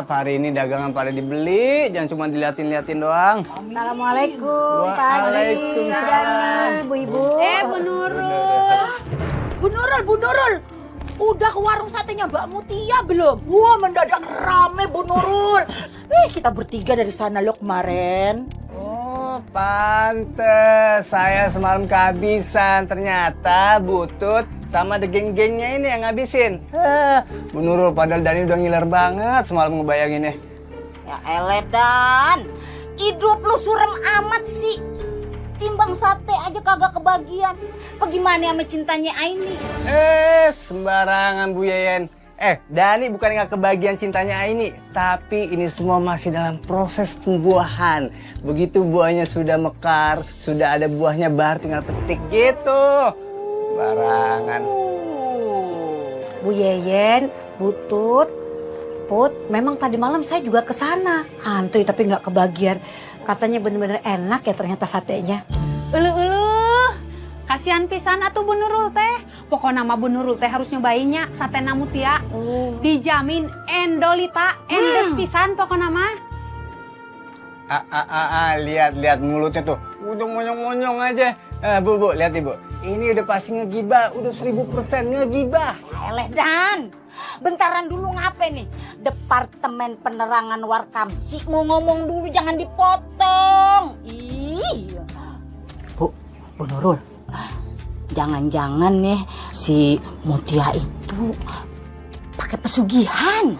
Siap, hari ini dagangan pada dibeli, jangan cuma diliatin-liatin doang. Assalamualaikum Pak Haji, Waalaikumsalam. ibu-ibu. Bu Nurul. Bu Nurul. Udah ke warung satenya Mbak Mutia belum? Wah, mendadak rame Bu Nurul. Kita bertiga dari sana loh kemarin. Oh, pantes. Saya semalam kehabisan. Ternyata Butut sama the geng-gengnya ini yang ngabisin. Bu Nurul, padahal Dani udah ngiler banget semalam ngebayanginnya. Ya eledan, hidup lu surem amat sih. Timbang sate aja kagak kebagian. Bagaimana sama cintanya Aini? Sembarangan Bu Yeyen. Dani bukan nggak kebagian cintanya Aini, tapi ini semua masih dalam proses pembuahan. Begitu buahnya sudah mekar, sudah ada buahnya baru tinggal petik gitu. Barangan. Bu Yeyen, Butut, Put, memang tadi malam saya juga ke sana. Antri tapi nggak kebagian. Katanya bener-bener enak ya ternyata satenya. Kasihan pisan atuh Bu Nurul teh. Pokoknya nama Bu Nurul teh harus nyobainnya sate Mutia. Dijamin endolita, endes pisan pokoknya mah. Lihat mulutnya tuh, udah monyong-monyong aja. Bu, lihat Ibu. Ini udah pasti ngegibah, udah 1000% ngegibah. Eledan, bentaran dulu ngapain nih? Departemen Penerangan Warkamsi mau ngomong dulu, jangan dipotong. Ih. Bu Nurul, Jangan-jangan nih si Mutia itu pakai pesugihan.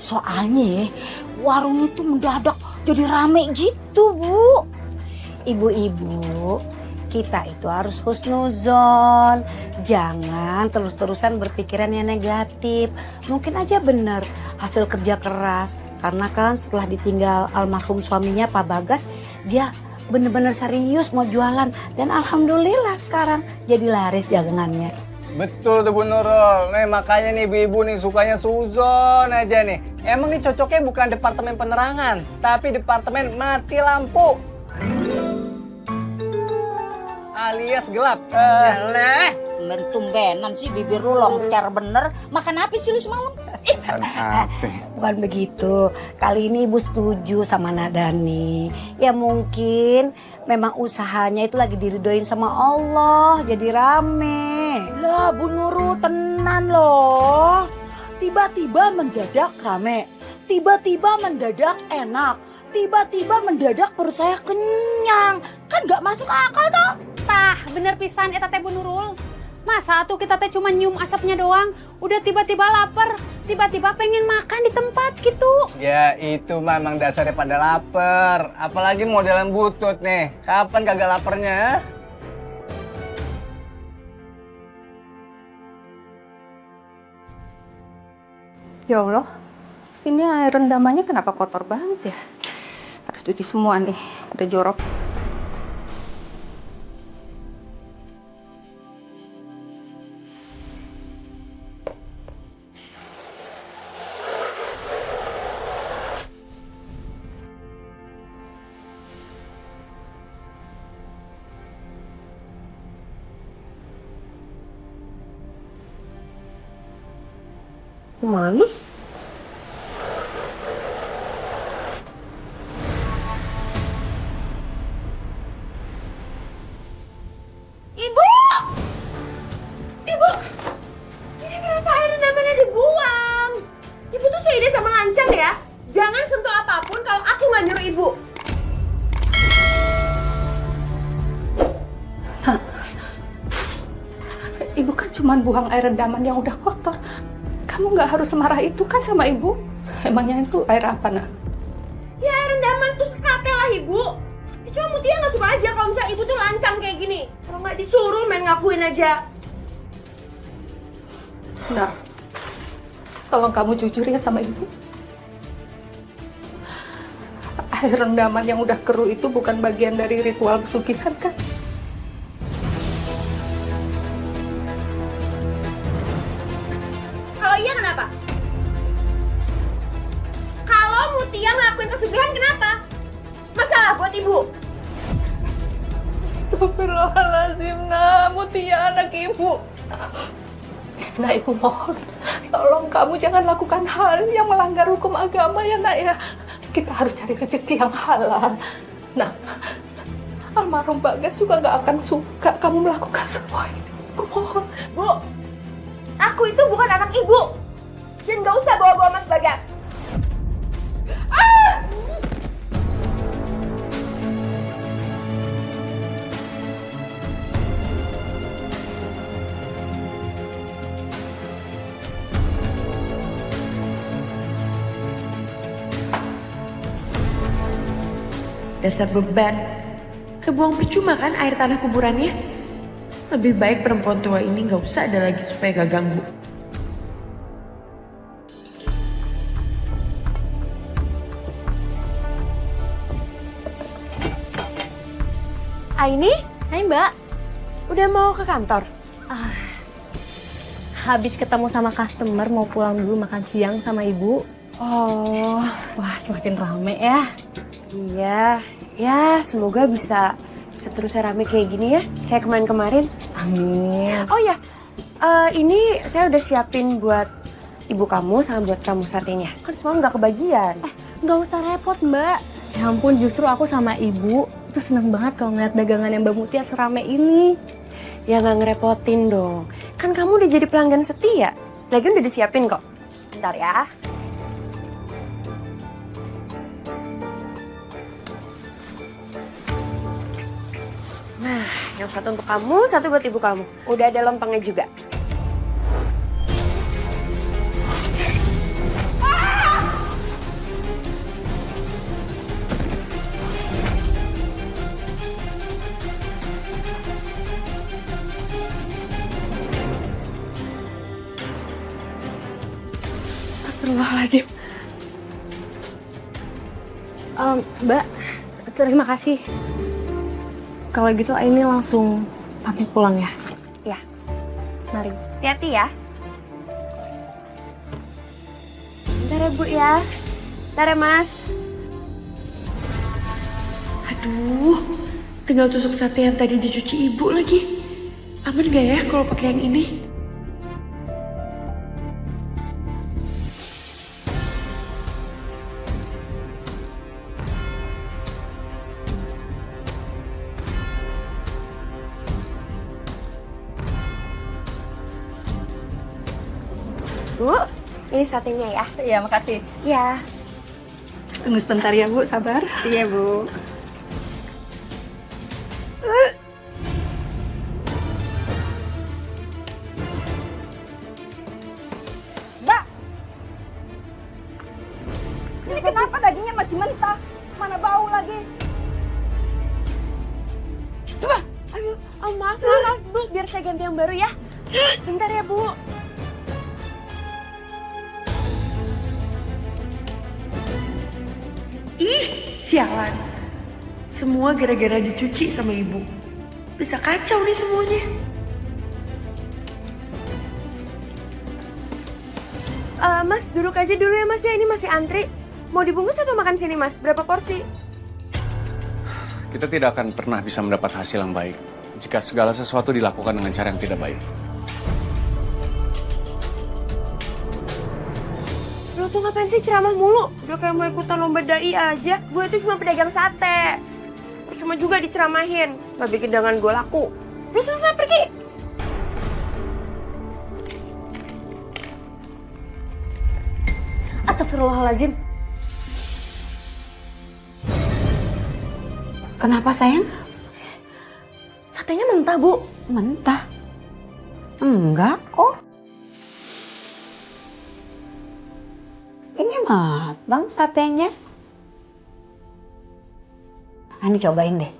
Soalnya warung itu mendadak jadi rame gitu, Bu. ibu-ibu, kita itu harus husnuzon. Jangan terus-terusan berpikiran yang negatif. Mungkin aja bener hasil kerja keras. Karena kan setelah ditinggal almarhum suaminya Pak Bagas, dia bener-bener serius mau jualan. Dan alhamdulillah sekarang jadi laris dagangannya. Betul tuh Bu Nurul. Makanya nih ibu-ibu nih sukanya suzon aja nih. Emang nih cocoknya bukan departemen penerangan, tapi departemen mati lampu. Alias gelap. Yalah, tumben-tumbenan sih bibir lu longcar bener. Makan apa sih lu semalam? Bukan begitu. Kali ini ibu setuju sama Nadani. Ya mungkin memang usahanya itu lagi diridoin sama Allah. Jadi rame. Lah Bu Nurul tenan loh. Tiba-tiba mendadak rame. Tiba-tiba mendadak enak. Tiba-tiba mendadak perut saya kenyang. Kan gak masuk akal toh. Tah, bener pisan eta teh Bu Nurul. Masa tuh kita teh cuma nyium asapnya doang, udah tiba-tiba lapar, tiba-tiba pengen makan di tempat gitu. Ya itu memang dasarnya pada lapar. Apalagi modelan Butut nih. Kapan kagak laparnya? Ya Allah, ini air rendamannya kenapa kotor banget ya? Harus cuci semua nih, udah jorok. Mana? Ibu! Ibu! Ini kenapa air rendamannya dibuang? Ibu tuh seide sama lancang ya? Jangan sentuh apapun kalau aku nggak nyuruh ibu. Ibu kan cuma buang air rendaman yang udah kotor. Kamu nggak harus semarah itu kan sama ibu? Emangnya itu air apa, nak? Ya air rendaman tuh sekatel lah ibu. Cuma Mutia nggak suka aja kalau misalnya ibu tuh lancang kayak gini. Kalau nggak disuruh main ngakuin aja. Nah, tolong kamu jujur ya sama ibu. Air rendaman yang udah keruh itu bukan bagian dari ritual pesugihan kan? Kalau iya kenapa? Kalau Mutia ngelakuin pesugihan kenapa? Masalah buat ibu? Astagfirullahaladzim, nah Mutia anak ibu. Nak, ibu mohon, tolong kamu jangan lakukan hal yang melanggar hukum agama ya nak ya. Kita harus cari rezeki yang halal. Nah, almarhum Bagas juga nggak akan suka kamu melakukan semua ini. Ibu mohon. Bu, aku itu bukan anak ibu. Dan gak usah bawa-bawa Mas Bagas. Dasar beban. Kebuang percuma kan air tanah kuburannya? Lebih baik perempuan tua ini gak usah ada lagi supaya gak ganggu. Aini? Hai Mbak, Udah mau ke kantor? habis ketemu sama customer mau pulang dulu makan siang sama ibu. Oh, Wah, semakin rame ya. iya. Ya, semoga bisa seterusnya rame kayak gini ya. Kayak kemarin-kemarin. Amin. Oh ya, ini saya udah siapin buat ibu kamu sama buat kamu satenya. Kan semalam nggak kebagian. Nggak usah repot Mbak. Ya ampun, justru aku sama ibu itu seneng banget kalau ngeliat dagangan yang Mbak Mutia serame ini. Ya nggak ngerepotin dong. Kan kamu udah jadi pelanggan setia. Lagian udah disiapin kok. Bentar ya. Nah, yang satu untuk kamu, satu buat ibu kamu. Udah ada lompangnya juga. Astagfirullahaladzim. Mbak, terima kasih. Kalau gitu Aini langsung pamit pulang ya. Ya, Mari. hati-hati ya. Bentar ya Bu ya. Bentar ya Mas. Aduh, tinggal tusuk sate yang tadi dicuci ibu lagi. Aman gak ya kalau pakai yang ini? Bu, ini satenya ya. Iya, makasih. Ya. Tunggu sebentar ya Bu, sabar. Iya Bu. Mbak, ini kenapa dagingnya masih mentah? Mana bau lagi? Ayo, maaf Bu, biar saya ganti yang baru ya. Bentar ya Bu. Ih, sialan. Semua gara-gara dicuci sama ibu. Bisa kacau nih semuanya. Mas, duduk aja dulu ya Mas ya, ini masih antri. Mau dibungkus atau makan sini Mas? Berapa porsi? Kita tidak akan pernah bisa mendapat hasil yang baik jika segala sesuatu dilakukan dengan cara yang tidak baik. Lo tuh ngapain sih ceramah mulu? Udah kayak mau ikutan lomba dai aja. Gue itu cuma pedagang sate. Cuma juga diceramahin. Gak bikin dagangan gue laku. Terus selesai pergi. Astagfirullahaladzim. Kenapa sayang? Satenya mentah Bu. Mentah? Enggak kok. Ini matang satenya. Ini cobain deh.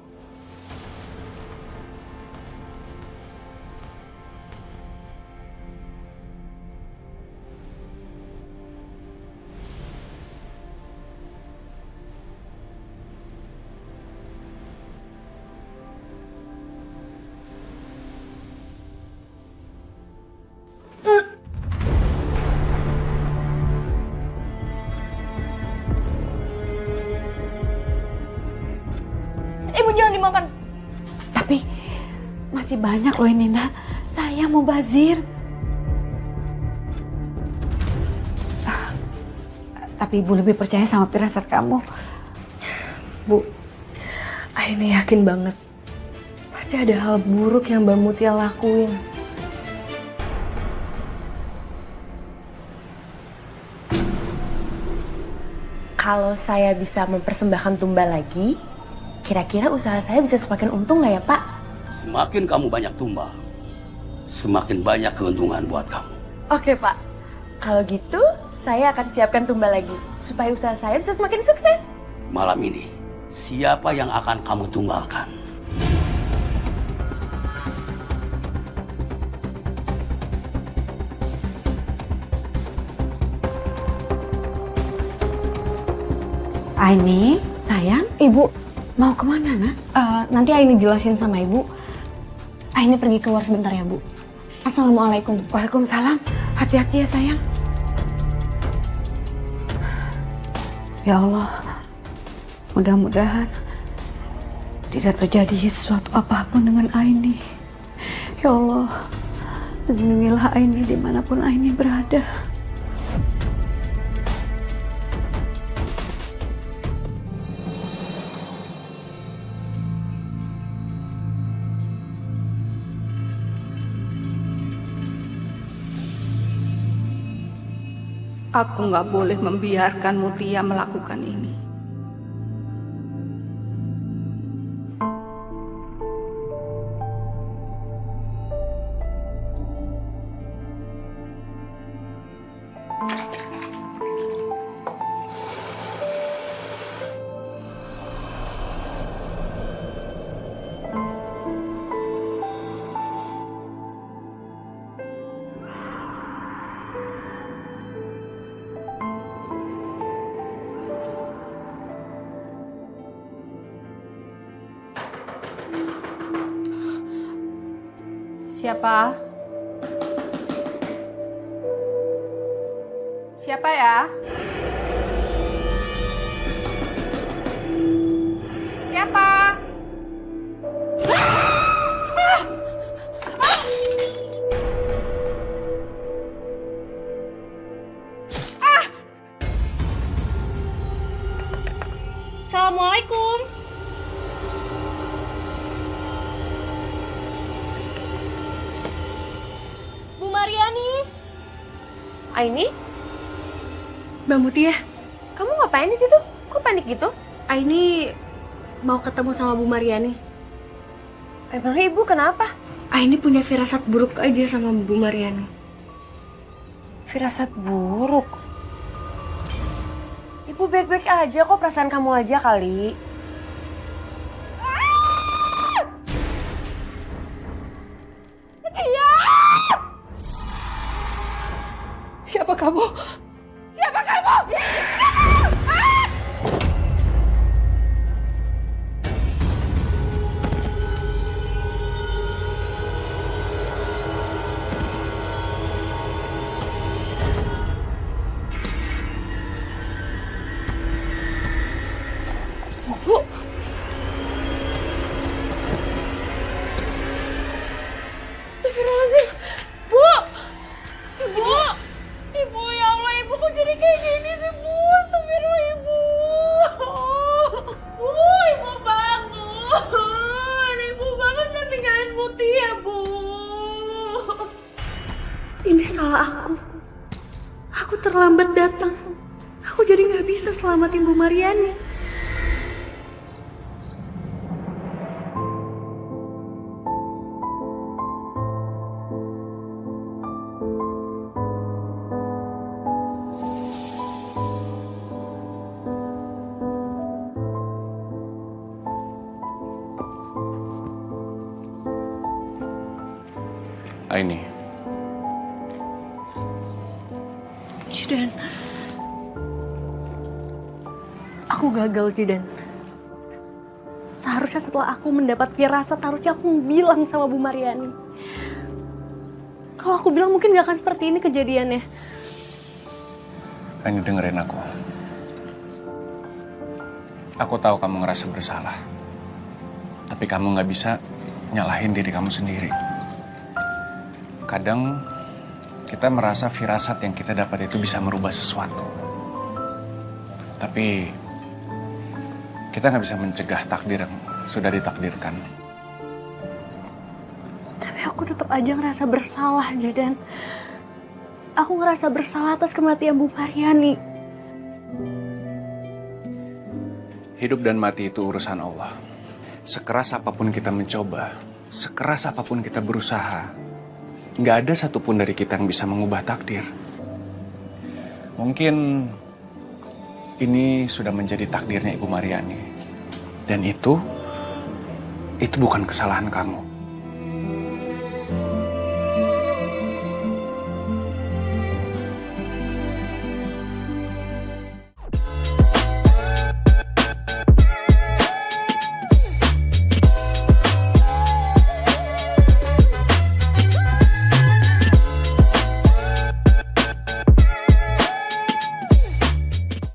Ibu jangan dimakan. Tapi masih banyak loh ini, Nak. Saya mau bazir. Tapi Ibu lebih percaya sama firasat kamu. Bu, Aini yakin banget. Pasti ada hal buruk yang Mbak Mutia lakuin. Kalau saya bisa mempersembahkan tumbal lagi, kira-kira usaha saya bisa semakin untung nggak ya Pak? Semakin kamu banyak tumbal, semakin banyak keuntungan buat kamu. Oke Pak, kalau gitu saya akan siapkan tumbal lagi supaya usaha saya bisa semakin sukses. Malam ini, siapa yang akan kamu tumbalkan? Aini, sayang, Ibu, mau kemana, nak? nanti Aini jelasin sama Ibu. Aini pergi keluar sebentar ya, Bu. Assalamualaikum. Waalaikumsalam. Hati-hati ya, sayang. Ya Allah, mudah-mudahan tidak terjadi sesuatu apapun dengan Aini. Ya Allah, lindungilah Aini dimanapun Aini berada. Aku nggak boleh membiarkan Mutia melakukan ini. Siapa? Siapa ya? Siapa? Assalamualaikum. Bu Mariani. Aini? Mbak Mutia, Kamu ngapain di situ? Kok panik gitu? Aini mau ketemu sama Bu Mariani. Emangnya Ibu kenapa? Aini punya firasat buruk aja sama Bu Mariani. Firasat buruk. Ibu baik-baik aja kok, perasaan kamu aja kali. Siapa kamu? Siapa kamu? Bu, astagfirullahaladzim. Bu, Ibu, Ibu ya Allah, Ibu kok jadi kayak gini sih Bu? Astagfirullah Ibu. Bu, Ibu bangun. Ibu bangun, jangan tinggalin Mutia Bu. Ini salah aku. Aku terlambat datang. Aku jadi nggak bisa selamatin Bu Mariani. Aini, Jidan. Aku gagal, Jidan. Seharusnya setelah aku mendapat firasat, harusnya aku bilang sama Bu Mariani. Kalau aku bilang mungkin gak akan seperti ini kejadiannya. Aini dengerin aku. Aku tahu kamu ngerasa bersalah. Tapi kamu nggak bisa nyalahin diri kamu sendiri. Kadang kita merasa firasat yang kita dapat itu bisa merubah sesuatu. Tapi kita nggak bisa mencegah takdir yang sudah ditakdirkan. Tapi aku tetap aja ngerasa bersalah, Jidan. Aku ngerasa bersalah atas kematian Bu Mariani. Hidup dan mati itu urusan Allah. Sekeras apapun kita mencoba, sekeras apapun kita berusaha, nggak ada satupun dari kita yang bisa mengubah takdir. Mungkin ini sudah menjadi takdirnya Ibu Mariani. Dan itu bukan kesalahan kamu.